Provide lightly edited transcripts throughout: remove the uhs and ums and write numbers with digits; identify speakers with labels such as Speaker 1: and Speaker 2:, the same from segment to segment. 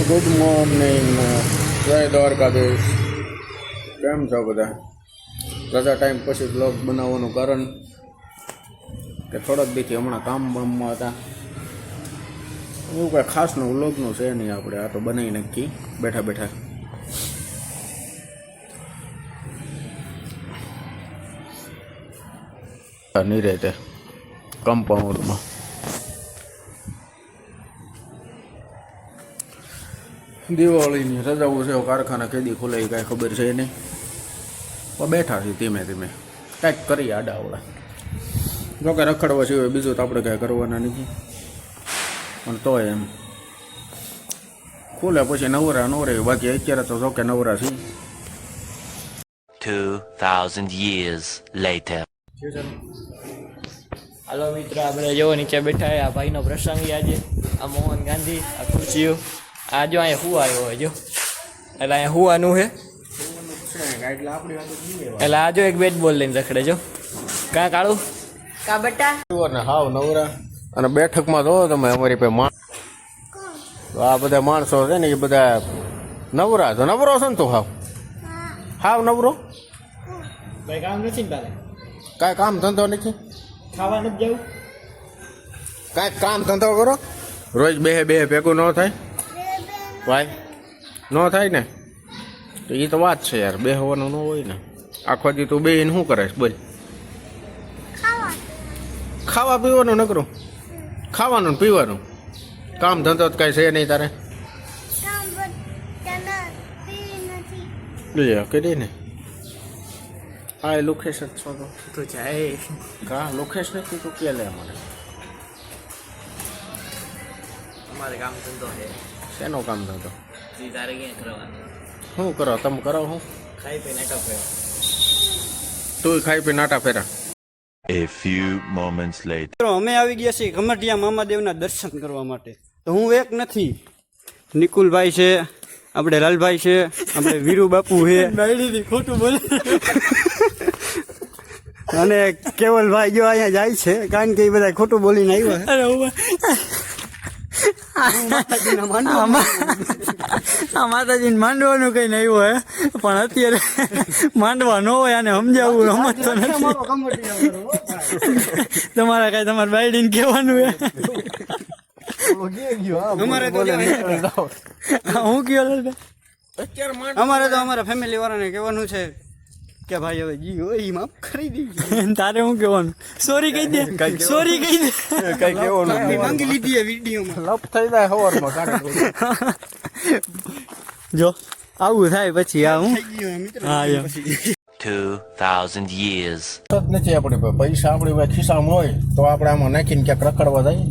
Speaker 1: Good morning, જય દ્વારકાધીશ. કેમ છો બધા? રજા ટાઈમ પછી બ્લોગ બનાવવાનું કારણ કે થોડાક દીથી હમણાં કામ બામમાં હતા. એવું કાંઈ ખાસનું વ્લોગનું છે નહીં, આપણે આ તો બનાવી નાખી બેઠા બેઠા. નહીં રહેતે કમ્પાઉન્ડમાં દિવાળીની રજાઓ છે, કારખાના કેદી ખુલે એ કાંઈ ખબર છે નહીં, પણ બેઠા છીએ ધીમે ધીમે કાંઈક કરીએ આડાવડા. જોકે રખડવા સિવાય બીજું તો આપણે કાંઈ કરવાના નથી, પણ તોય એમ ખુલે પછી નવરા ન રહે. બાકી અત્યારે તો જોકે નવરા છીએ.
Speaker 2: 2000 years later.
Speaker 3: હાલો મિત્રો, આપણે જો નીચે બેઠા આ ભાઈનો પ્રસંગ આજે, આ મોહન ગાંધી, આ ખુરશીઓ, આ જો અહીંયા હું આવ્યો હોય જો, એટલે અહીંયા હુવાનું છે, એટલે આ જો એક બેટ બોલ લઈને રખડે જો. કાં કાળું કા બેટા
Speaker 1: હાવ નવરા. અને બેઠકમાં જો તમે અમારી પાસે આ બધા માણસો છે ને, એ બધા નવરા છો. નવરો છો ને તું? હાવ નવરો?
Speaker 3: ભાઈ કામ નથી ને તારે?
Speaker 1: કાંઈ કામ ધંધો નથી?
Speaker 3: ખાવાનું જ જવું?
Speaker 1: કાંઈક કામ ધંધો કરો. રોજ બે ભેગું ન થાય ભાઈ, ન થાય ને તો એ તો વાત છે યાર. બે હોવાનું ન હોય ને. આખો દી તું બે શું કરે બોલ? ખાવા પીવાનું નકરું, ખાવાનું ને પીવાનું. કામ ધંધો તો કાંઈ છે નહીં તારે? લે કરી ને. હા એ લોકેશ જ છો તો જાય કા? લોકેશ નથી તું કે લે મને.
Speaker 3: અમારે કામ ધંધો છે.
Speaker 1: શેનો કામ ધંધો?
Speaker 3: તારે ક્યાં કરવાનું?
Speaker 1: શું કરો તમે? કરો શું?
Speaker 3: ખાઈ પી નાટા ફેરા.
Speaker 1: તું ખાઈ પી નાટા ફેરા.
Speaker 2: A few moments later.
Speaker 4: અમે આવી ગયા છીએ ગમટિયા મામાદેવના દર્શન કરવા માટે. તો હું એક નથી, નિકુલભાઈ છે, આપણે લાલભાઈ છે, આપણે વીરુ બાપુ છે, ખોટું બોલે, અને કેવલભાઈ જો અહીંયા જાય છે, કારણ કે એ બધા ખોટું બોલીને આવ્યા. માતાજીને માંડવાનું કઈ નહીં હોય, પણ અત્યારે માંડવા ન હોય અને સમજાવવું રમત તો નથી. તમારે કઈ તમારે બાયડીને કહેવાનું હે? અમારે તો હું કયો અમારે તો અમારા ફેમિલી વાળાને કહેવાનું છે કે ભાઈ હવે જી હોય એ માફ કરી દીધી. તારે શું કહેવાનું? સોરી કહી દે, સોરી કહી દે. કઈ કહેવાનું માંગી લીધી એ વિડીયોમાં લપ થઈ જાય હવારમાં. જો આવું થાય પછી આ હું હા
Speaker 2: 2000 years.
Speaker 1: નથી આપણી પાસે પૈસા, આપણી પાસે ખિસ્સામાં હોય તો આપણે આમાં નાખીને ક્યાંક રખડવા જાય.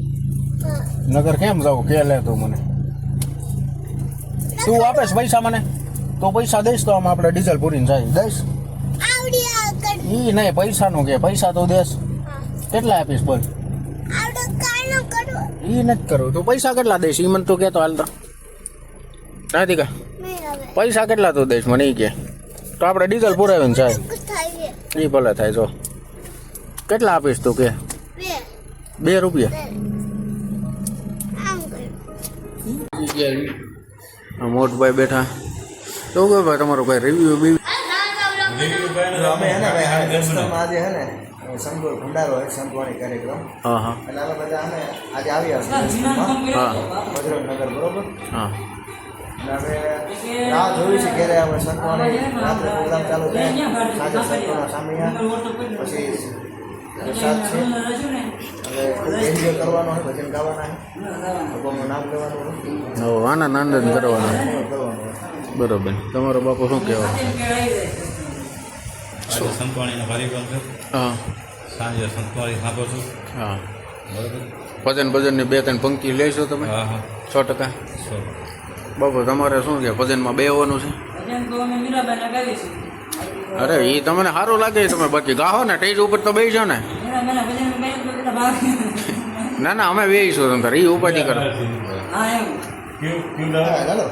Speaker 1: નગર કેમ જાવ કે લે તું મને? તું આપેશ પૈસા મને તો પૈસા દઈશ તો આમાં આપણે ડીઝલ પૂરીને જાય. દઈશ ઈ નહીં પૈસાનું કે પૈસા તો દેશ. કેટલા આપીશ બોલ? ઈ નથી કરવું. તું પૈસા કેટલા દઈશ ઈ મને તું કહેતો હાલ તો નથી કા? પૈસા કેટલા તું દઈશ મને ઈ કે તો આપણે ડીઝલ પુરાવીને જાય. ઈ ભલે થાય. જો કેટલા આપીશ તું કે? 2 રૂપિયા. મોટભાઈ બેઠા તો ભાઈ તમારો ભાઈ રિવ્યુ બી
Speaker 5: અમે હે ને ભાઈ દર્શનમાં આજે હે ને સંતોર ભંડારો હોય સંતવાણી કાર્યક્રમ.
Speaker 1: હા હા
Speaker 5: એટલે અમે બધા અમે આજે આવ્યા છીએ
Speaker 1: હા
Speaker 5: ભદ્રકનગર, બરોબર?
Speaker 1: હા.
Speaker 5: અને અમે રાહ જોઈ છે ક્યારે આપણે સંતવાણી રાત્રે પ્રોગ્રામ ચાલુ થાય, સાંજે સંતોના સામિયા, પછી પ્રસાદ છે, અને ખૂબ એન્જોય કરવાનો હોય, ભજન ગાવાના છે, ભગવાનનું નામ લેવાનું હોય,
Speaker 1: આનંદ કરવાનો
Speaker 5: કરવાનું હોય.
Speaker 1: બરોબર. તમારો બાપુ શું કહેવા?
Speaker 6: સંતવાણીનો કાર્યક્રમ છે.
Speaker 1: હા
Speaker 6: સાંજે સંતવાણી સાંભળો છું.
Speaker 1: હા.
Speaker 6: બરાબર.
Speaker 1: ભજનની 2-3 પંક્તિ લેશો તમે?
Speaker 6: હા હા
Speaker 1: 100%. બાપુ તમારે શું છે ભજનમાં બેહવાનું છે? અરે એ તમને સારું લાગે તમે બાકી ગાહો ને સ્ટેજ ઉપર તો બેસજો ને. ના ના અમે બેસીશું તમે એ ઉપાધિ કરો.
Speaker 5: ચાલો.